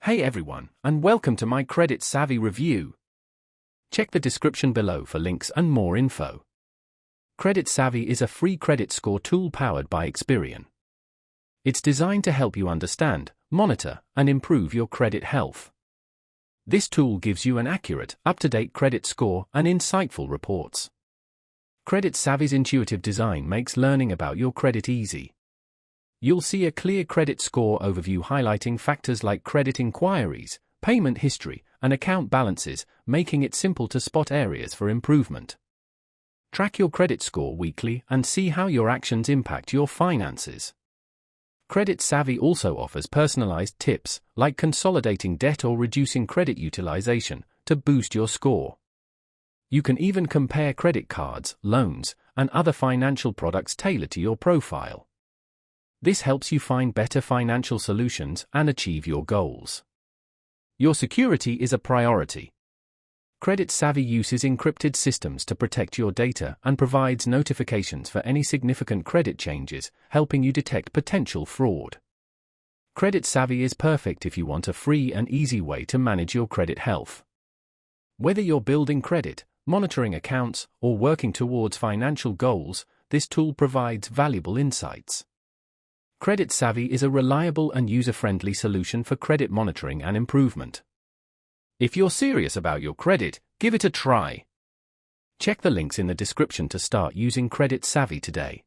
Hey everyone, and welcome to my CreditSavvy review. Check the description below for links and more info. CreditSavvy is a free credit score tool powered by Experian. It's designed to help you understand, monitor, and improve your credit health. This tool gives you an accurate, up-to-date credit score and insightful reports. CreditSavvy's intuitive design makes learning about your credit easy. You'll see a clear credit score overview highlighting factors like credit inquiries, payment history, and account balances, making it simple to spot areas for improvement. Track your credit score weekly and see how your actions impact your finances. CreditSavvy also offers personalized tips, like consolidating debt or reducing credit utilization, to boost your score. You can even compare credit cards, loans, and other financial products tailored to your profile. This helps you find better financial solutions and achieve your goals. Your security is a priority. CreditSavvy uses encrypted systems to protect your data and provides notifications for any significant credit changes, helping you detect potential fraud. CreditSavvy is perfect if you want a free and easy way to manage your credit health. Whether you're building credit, monitoring accounts, or working towards financial goals, this tool provides valuable insights. CreditSavvy is a reliable and user-friendly solution for credit monitoring and improvement. If you're serious about your credit, give it a try. Check the links in the description to start using CreditSavvy today.